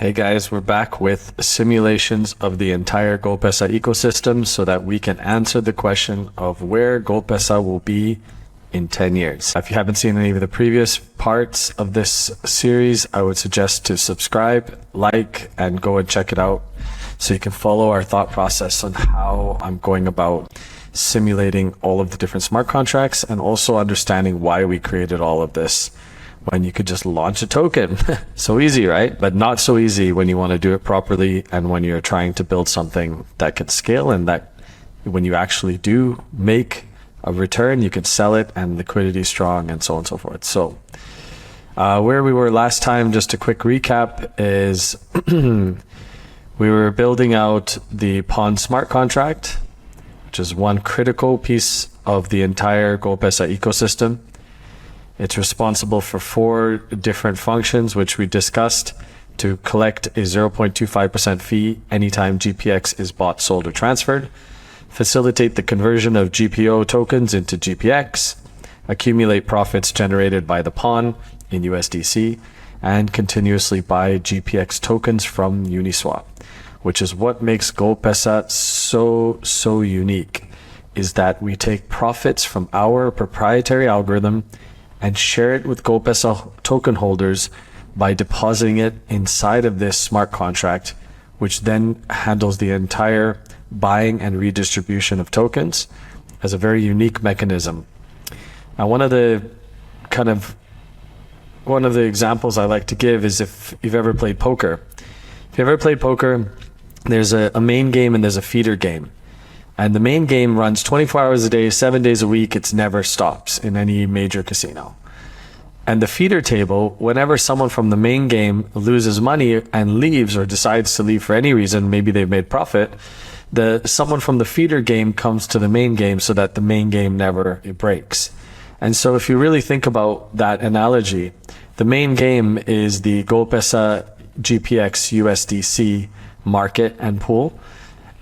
Hey guys, we're back with simulations of the entire GoldPesa ecosystem so that we can answer the question of where GoldPesa will be in 10 years. If you haven't seen any of the previous parts of this series, I would suggest to subscribe, like, and go and check it out so you can follow our thought process on how I'm going about simulating all of the different smart contracts and also understanding why we created all of this when you could just launch a token. So easy, right? But not so easy when you want to do it properly and when you're trying to build something that can scale and that when you actually do make a return, you can sell it and liquidity is strong and so on and so forth. So where we were last time, just a quick recap, is we were building out the Pawn smart contract, which is one critical piece of the entire GoldPesa ecosystem. It's responsible for 4 different functions, which we discussed: to collect a 0.25% fee anytime GPX is bought, sold, or transferred, facilitate the conversion of GPO tokens into GPX, accumulate profits generated by the pawn in USDC, and continuously buy GPX tokens from Uniswap, which is what makes GoldPesa so unique, is that we take profits from our proprietary algorithm and share it with GoldPesa token holders by depositing it inside of this smart contract, which then handles the entire buying and redistribution of tokens as a very unique mechanism. Now, one of the examples I like to give is if you've ever played poker. If you've ever played poker, there's a main game and there's a feeder game. And the main game runs 24 hours a day, 7 days a week. It never stops in any major casino. And the feeder table, whenever someone from the main game loses money and leaves or decides to leave for any reason, maybe they've made profit, someone from the feeder game comes to the main game so that the main game never breaks. And so if you really think about that analogy, the main game is the GoldPesa GPX USDC market and pool.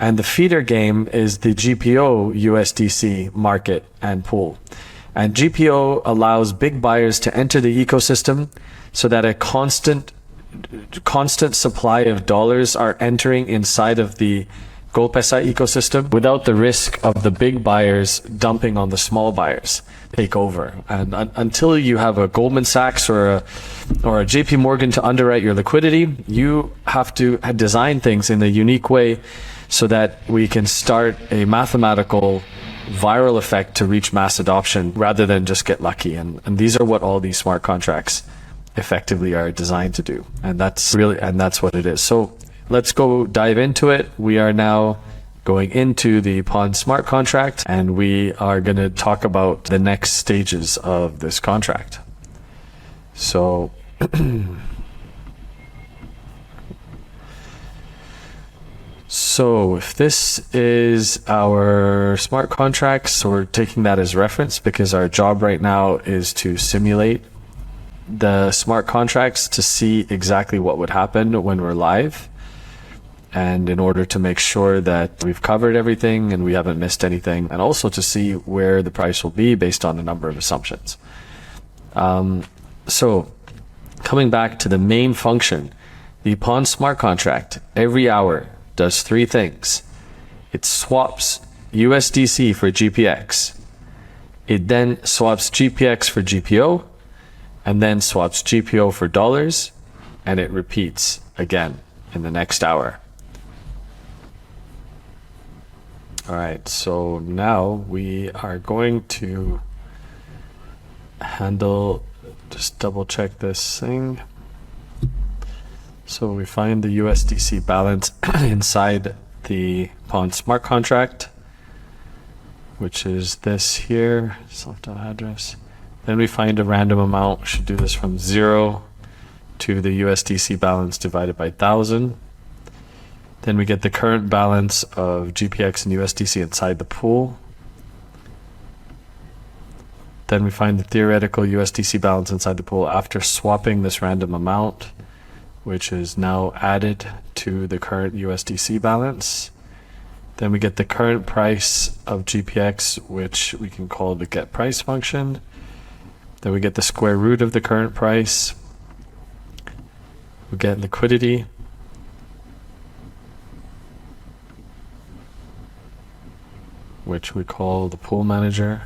And the feeder game is the GPO USDC market and pool. And GPO allows big buyers to enter the ecosystem so that a constant supply of dollars are entering inside of the GoldPesa ecosystem without the risk of the big buyers dumping on the small buyers take over. And until you have a Goldman Sachs or a JP Morgan to underwrite your liquidity, you have to design things in a unique way so that we can start a mathematical viral effect to reach mass adoption rather than just get lucky. And these are what all these smart contracts effectively are designed to do. And that's what it is. So let's go dive into it. We are now going into the Pawn smart contract, and we are going to talk about the next stages of this contract. So if this is our smart contract, so we're taking that as reference because our job right now is to simulate the smart contracts to see exactly what would happen when we're live. And in order to make sure that we've covered everything and we haven't missed anything, and also to see where the price will be based on a number of assumptions. So coming back to the main function, the Pawn smart contract every hour does 3 things. It swaps USDC for GPX. It then swaps GPX for GPO, and then swaps GPO for dollars, and it repeats again in the next hour. All right, so now we are going to just double check this thing. So we find the USDC balance inside the Pawn smart contract, which is this here, self.address. Then we find a random amount. We should do this from 0 to the USDC balance divided by 1,000. Then we get the current balance of GPX and USDC inside the pool. Then we find the theoretical USDC balance inside the pool after swapping this random amount, which is now added to the current USDC balance. Then we get the current price of GPX, which we can call the get price function. Then we get the square root of the current price. We get liquidity, which we call the pool manager,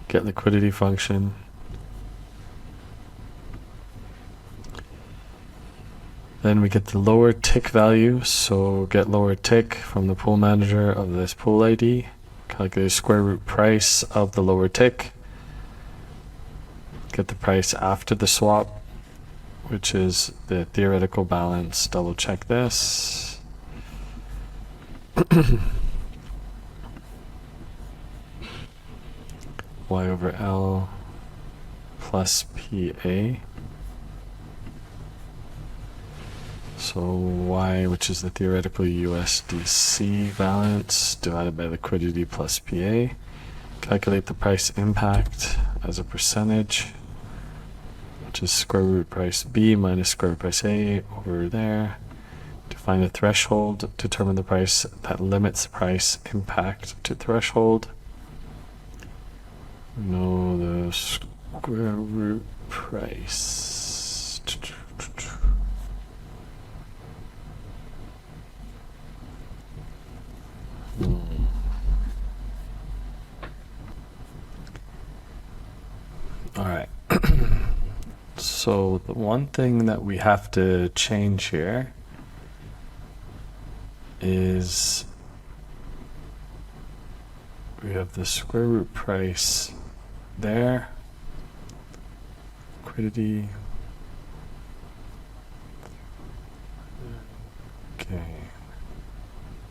get liquidity function. Then we get the lower tick value, so get lower tick from the pool manager of this pool ID, calculate square root price of the lower tick, get the price after the swap, which is the theoretical balance. Double check this. Y over L plus PA. So Y, which is the theoretical USDC balance, divided by liquidity plus PA. Calculate the price impact as a percentage, which is square root price B minus square root price A over there. Define the threshold, determine the price that limits price impact to threshold. Know the square root price. All right. So the one thing that we have to change here is we have the square root price there, liquidity. Okay.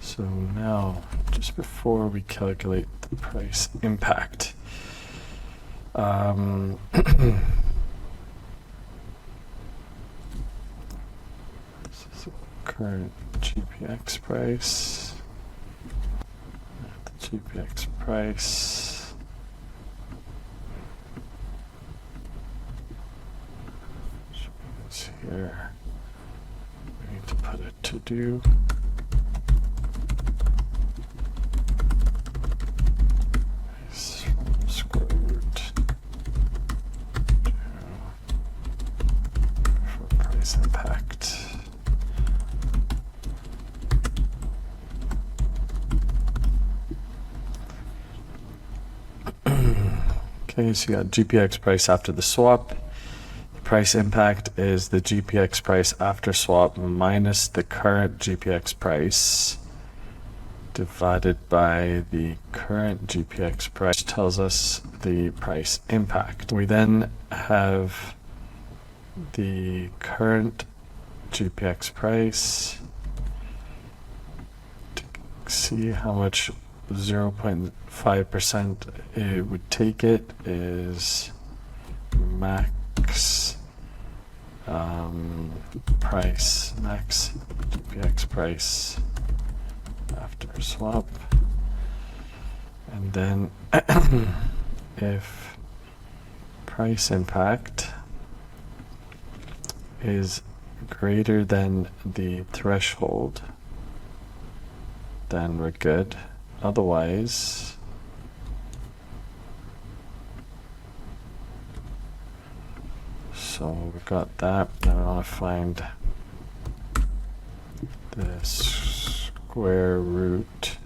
So now, just before we calculate the price impact, this is the current GPX price. The GPX price. It's here. We need to put a to-do. Square root for price impact. Okay, so you got GPX price after the swap. The price impact is the GPX price after swap minus the current GPX price divided by the current GPX price, tells us the price impact. We then have the current GPX price to see how much 0.5% it would take it is max price, max GPX price after swap. And then if price impact is greater than the threshold, then we're good. Otherwise, so we got that. Now I want to find the square root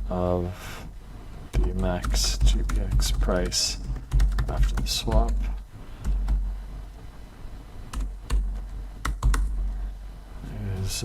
of the max GPX price after the swap. Is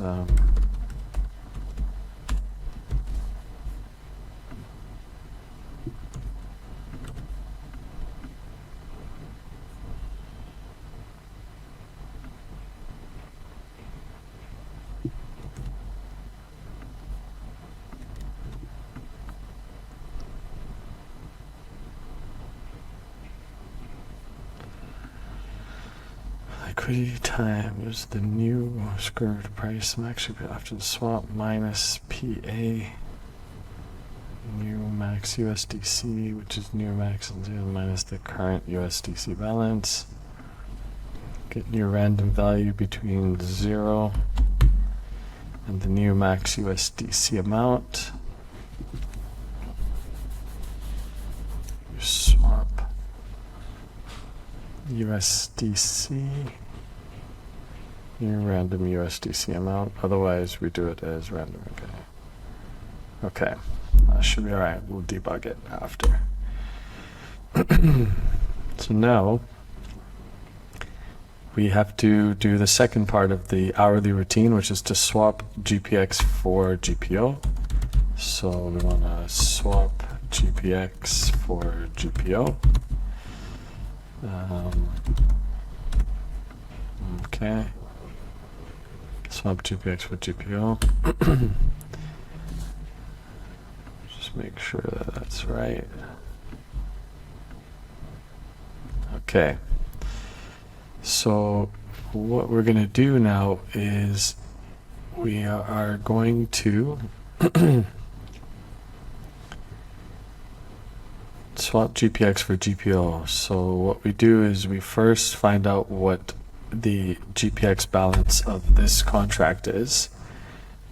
liquidity time is the new square root of price max after the swap minus PA, new max USDC, which is new max and zero minus the current USDC balance. Get your random value between 0 and the new max USDC amount. You swap USDC Your random USDC amount. Otherwise, we do it as random. Okay. Should be all right. We'll debug it after. So now we have to do the second part of the hourly routine, which is to swap GPX for GPO. So we want to swap GPX for GPO. Okay. Swap GPX for GPO. Just make sure that that's right. Okay. So what we're going to do now is we are going to swap GPX for GPO. So what we do is we first find out what the GPX balance of this contract is,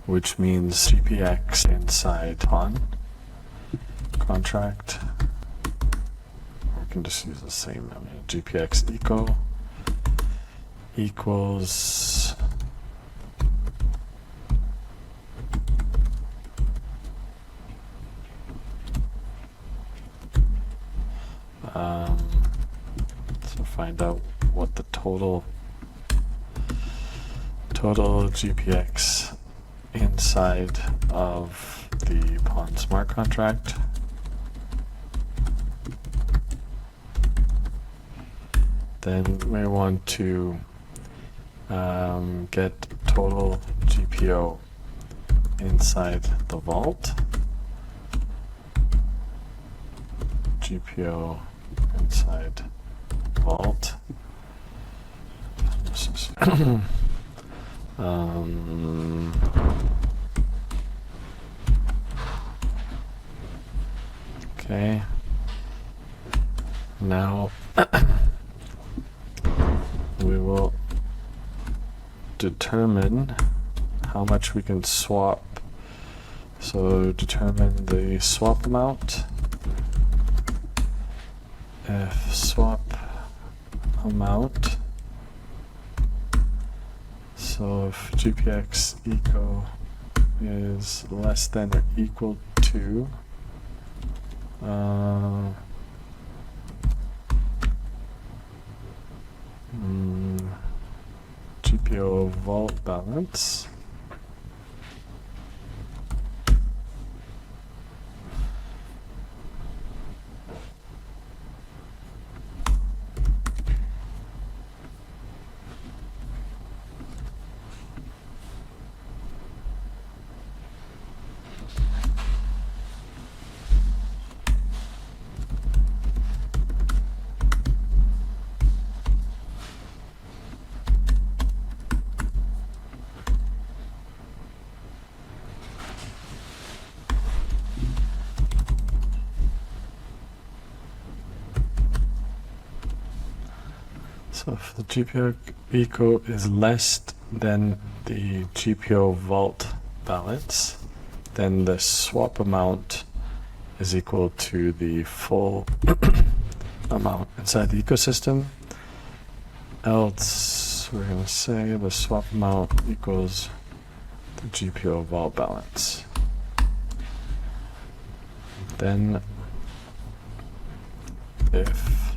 which means GPX inside on contract. We can just use the same. GPX eco equals so find out what the total GPX inside of the Pawn smart contract. Then we want to get total GPO inside the vault. GPO inside vault. Okay. Now we will determine how much we can swap. So determine the swap amount. If swap amount, so if GPX eco is less than or equal to GPO vault balance, so if the GPO eco is less than the GPO vault balance, then the swap amount is equal to the full amount inside the ecosystem. Else, we're going to say the swap amount equals the GPO vault balance. Then, if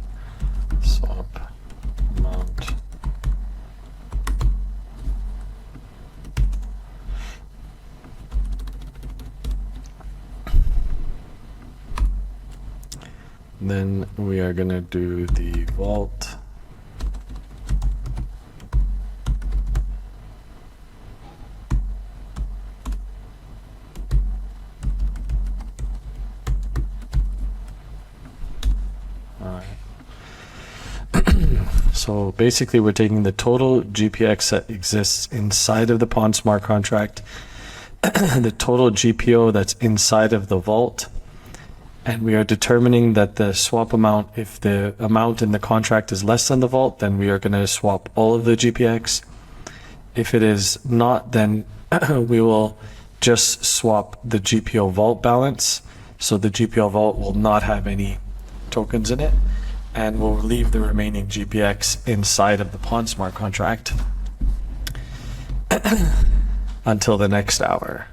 swap amount then we are going to do the vault So basically we're taking the total GPX that exists inside of the Pawn smart contract, the total GPO that's inside of the vault, and we are determining that the swap amount, if the amount in the contract is less than the vault, then we are going to swap all of the GPX. If it is not, then we will just swap the GPO vault balance. So the GPO vault will not have any tokens in it, and we'll leave the remaining GPX inside of the Pawn smart contract. until the next hour.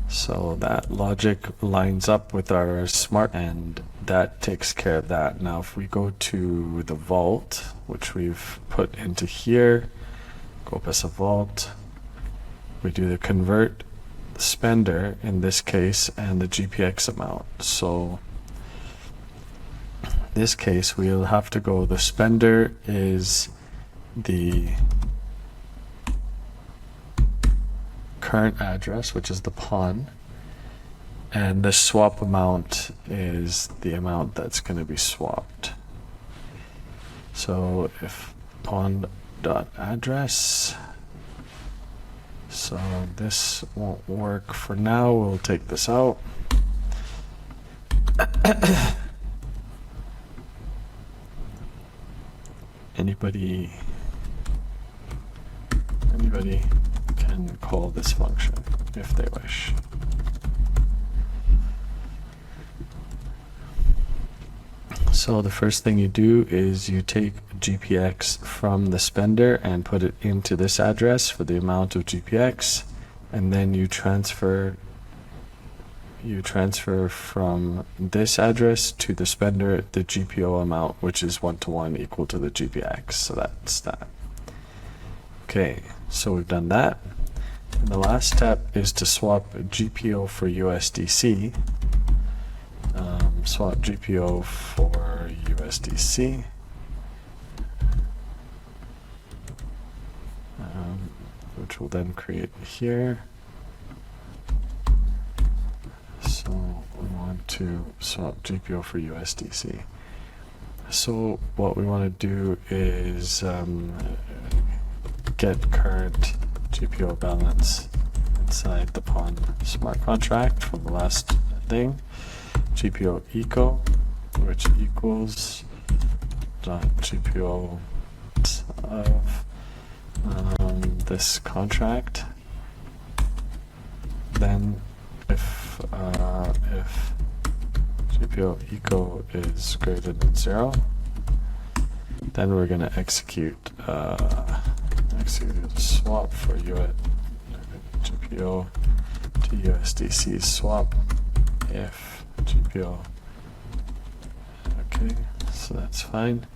So that logic lines up with our smart, and that takes care of that. Now if we go to the vault, which we've put into here, GoldPesa vault, we do the convert spender in this case and the GPX amount. So in this case we'll have to go, the spender is the current address, which is the pawn, and the swap amount is the amount that's going to be swapped. So if pawn dot address, so this won't work for now, we'll take this out. Anybody can call this function if they wish. So the first thing you do is you take GPX from the spender and put it into this address for the amount of GPX, and then you transfer from this address to the spender the GPO amount, which is 1-to-1 equal to the GPX. So that's that. Okay, so we've done that. And the last step is to swap GPO for USDC. Swap GPO for USDC. Which will then create here. So we want to swap GPO for USDC. So what we want to do is get current GPO balance inside the pawn smart contract from the last thing. GPO eco, which equals .GPO of this contract. Then if GPO eco is greater than 0, then we're going to execute a swap for GPO to USDC swap if GPO. Okay, so that's fine.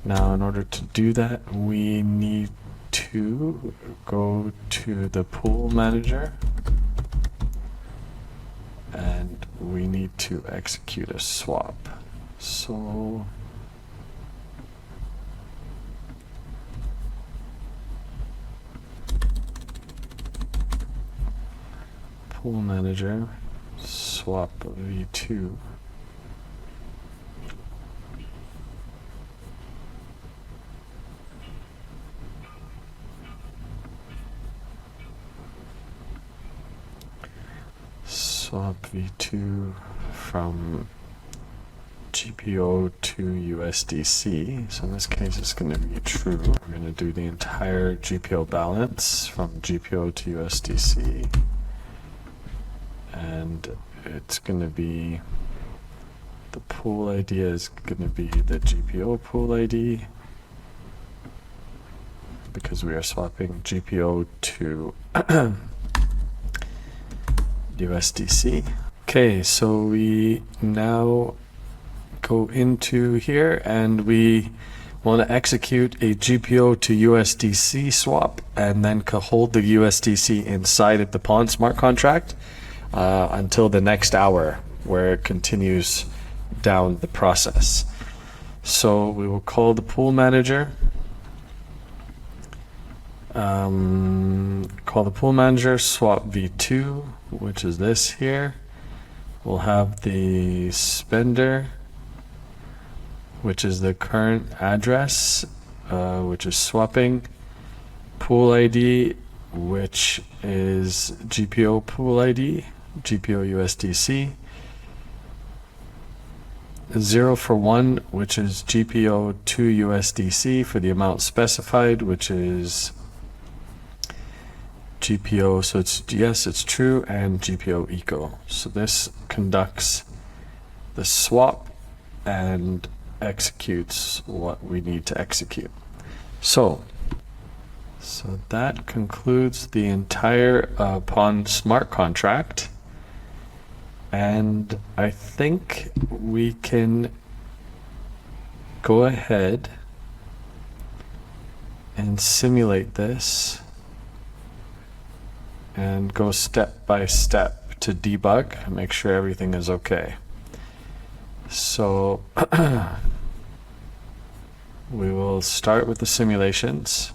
Now in order to do that, we need to go to the pool manager and we need to execute a swap. So pool manager swap v2 swap v2 from GPO to USDC. So in this case it's going to be true. We're going to do the entire GPO balance from GPO to USDC, and it's going to be, the pool ID is going to be the GPO pool ID because we are swapping GPO to USDC. Okay, so we now go into here and we want to execute a GPO to USDC swap and then hold the USDC inside of the pawn smart contract until the next hour, where it continues down the process. So we will call the pool manager, swap v2, which is this here. We'll have the spender, which is the current address, which is swapping, pool ID, which is GPO pool ID, GPO USDC, 0 for 1, which is GPO to USDC for the amount specified, which is GPO, so it's yes, it's true, and GPO eco. So this conducts the swap and executes what we need to execute. So So that concludes the entire pawn smart contract. And I think we can go ahead and simulate this and go step by step to debug and make sure everything is okay. So we will start with the simulations.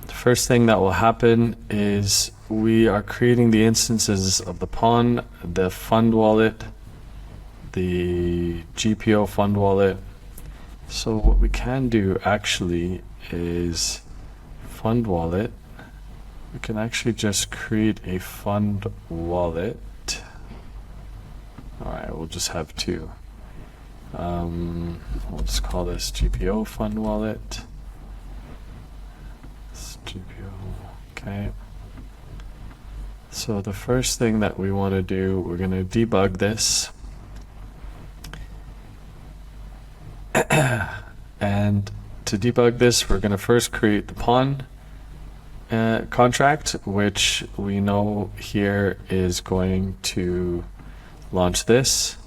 The first thing that will happen is we are creating the instances of the pawn, the fund wallet, the GPO fund wallet. So what we can do actually is fund wallet. We can actually just create a fund wallet. Alright, we'll just have two. We'll just call this GPO fund wallet. It's GPO, okay. So the first thing that we want to do, we're going to debug this. And to debug this, we're going to first create the pawn contract, which we know here is going to launch this.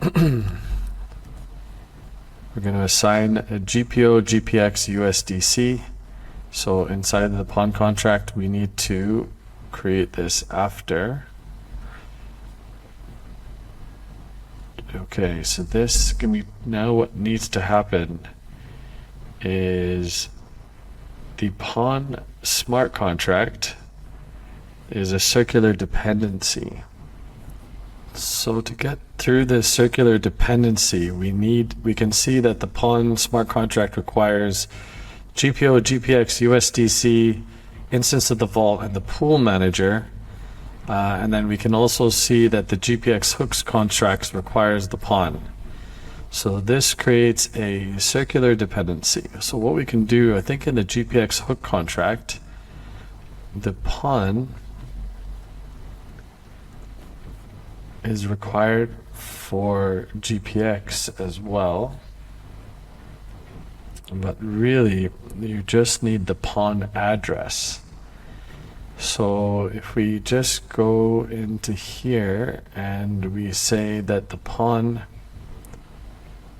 We're going to assign a GPO GPX USDC. So inside of the pawn contract, we need to create this after. Okay, so this can be, now what needs to happen is the pawn smart contract is a circular dependency. So to get through this circular dependency, we can see that the pawn smart contract requires GPO, GPX, USDC, instance of the vault, and the pool manager. And then we can also see that the GPX hooks contracts requires the pawn. So this creates a circular dependency. So what we can do, I think in the GPX hook contract, the pawn is required for GPX as well. But really, you just need the pawn address. So if we just go into here and we say that the pawn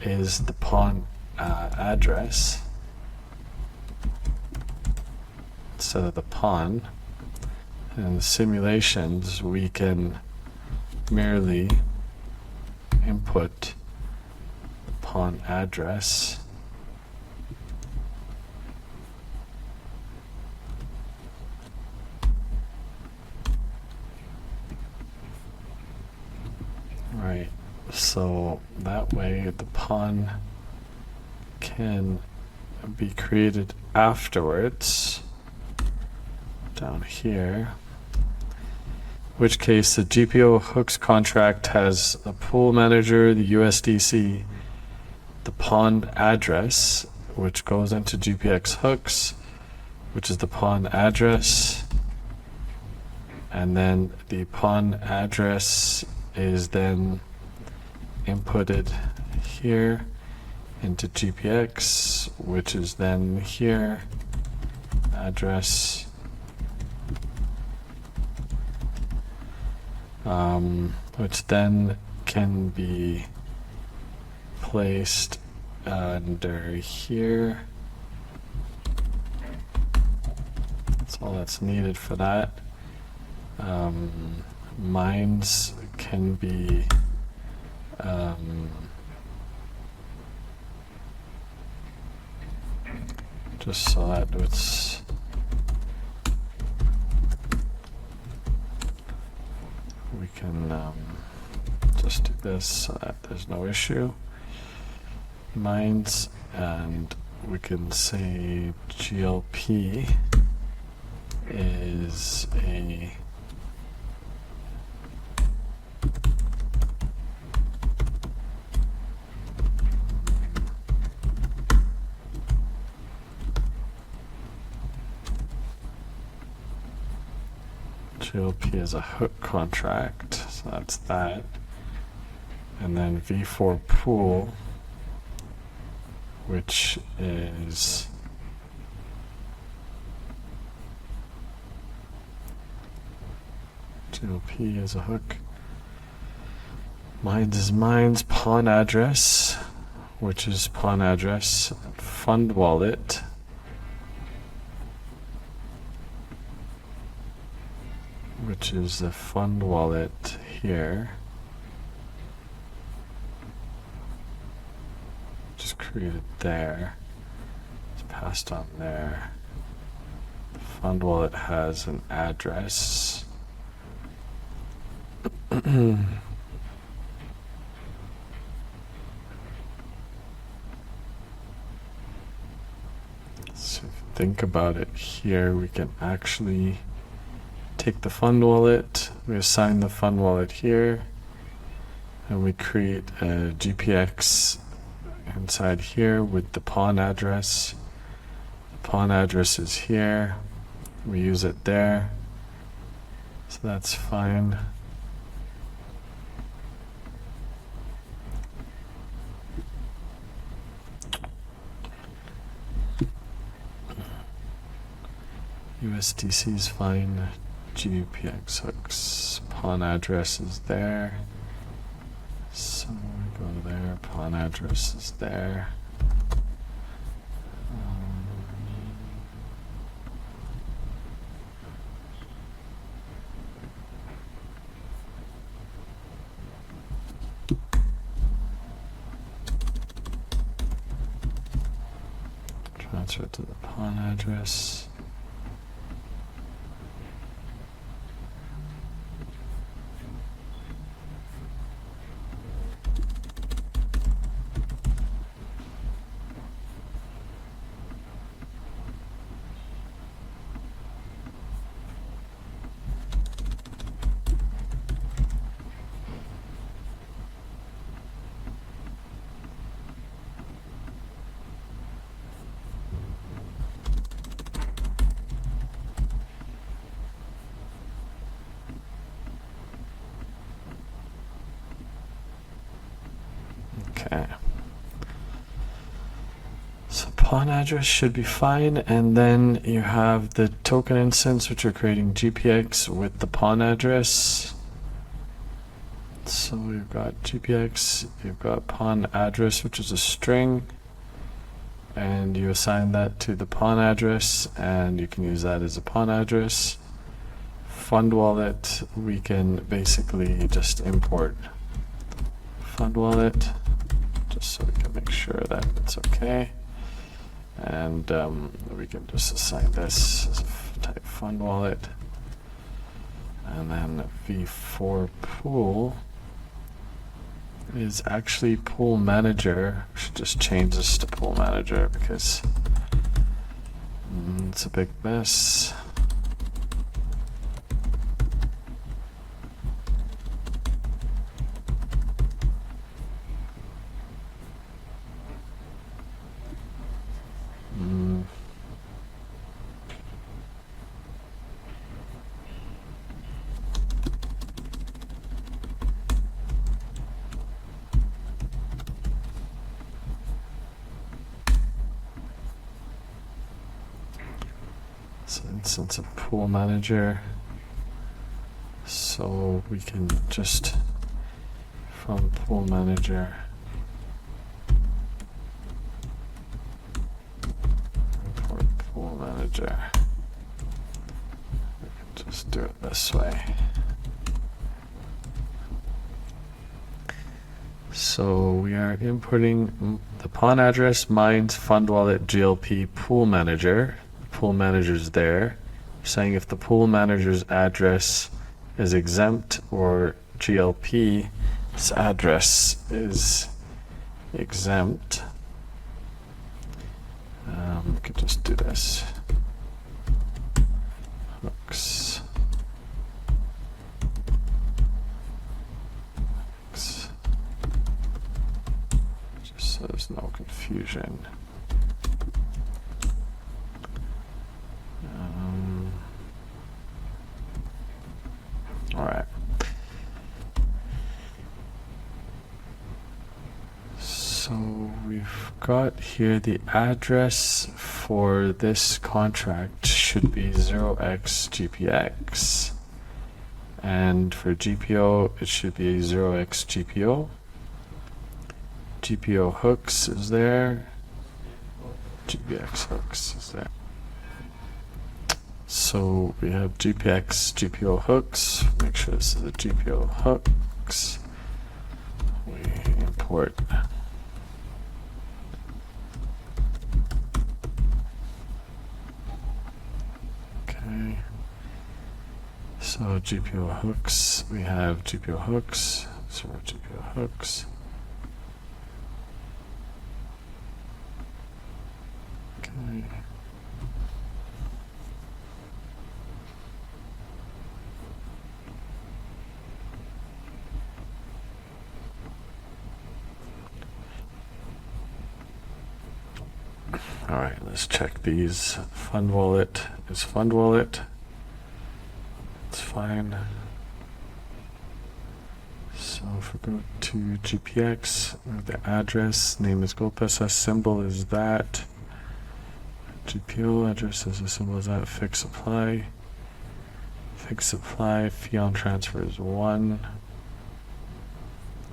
is the pawn address instead of the pawn, and the simulations, we can merely input the pawn address. Right, so that way the pawn can be created afterwards down here, in which case the GPO hooks contract has a pool manager, the USDC, the pawn address, which goes into GPX hooks, which is the pawn address, and then the pawn address is then inputted here into GPX, which is then here, address, which then can be placed under here. That's all that's needed for that. Mines can be just so that it's we can just do this so that there's no issue. Mines, and we can say GLP is a GLP is a hook contract, so that's that. And then V4 pool which is GLP as a hook. Mines is mines, pawn address, which is pawn address, fund wallet, which is the fund wallet here. Just created there. It's passed on there. The fund wallet has an address. So if you think about it here, we can actually take the fund wallet, we assign the fund wallet here, and we create a GPX inside here with the pawn address. The pawn address is here, we use it there, so that's fine. USDC is fine. GPX hooks, pawn address is there. So we go there, pawn address is there. Transfer to the pawn address. Okay. So pawn address should be fine, and then you have the token instance, which are creating GPX with the pawn address. So we've got GPX, you've got pawn address, which is a string, and you assign that to the pawn address, and you can use that as a pawn address. Fund wallet, we can basically just import fund wallet, just so we can make sure that it's okay. And we can just assign this as a type fund wallet. And then v4 pool is actually pool manager. We should just change this to pool manager because it's a big mess. So instance of pool manager, so we can just from pool manager import pool manager. We can just do it this way. So we are importing the pawn address, mines, fund wallet, GLP, pool manager. Pool manager's there. We're saying if the pool manager's address is exempt or GLP's address is exempt, we could just do this. Hooks. Just so there's no confusion. All right. So we've we've got here the address for this contract should be 0x GPX. And for GPO, it should be 0x GPO. GPO hooks is there. GPX hooks is there. So we have GPX GPO hooks. Make sure this is a GPO hooks. We import. Okay. So GPO hooks, we have GPO hooks, so GPO hooks. Okay. All right, let's check these. Fund wallet is fund wallet. It's fine. So if we go to GPX, the address, name is GoldPesa, symbol is that. GPO address is a symbol is that. Fixed supply. Fixed supply, fee on transfer is 1,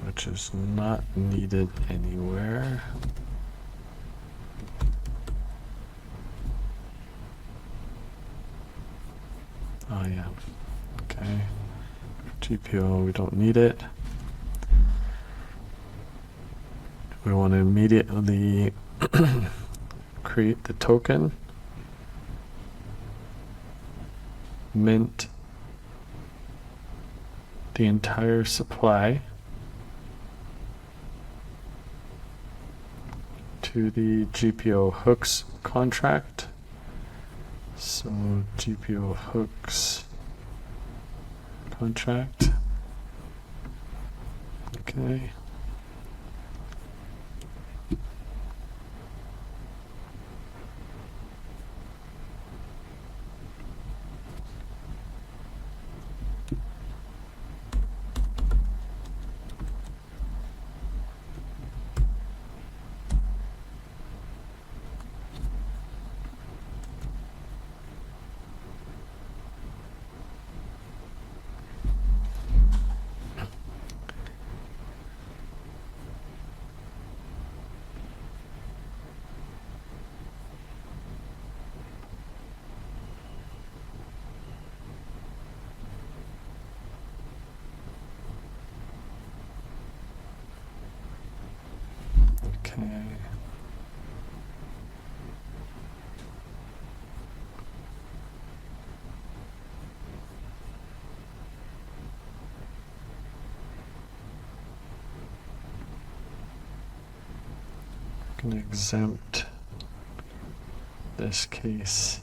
which is not needed anywhere. Oh yeah, okay. GPO, we don't need it. We want to immediately create the token, mint the entire supply to the GPO hooks contract. So GPO hooks contract. Okay. Okay. I'm going to exempt this case.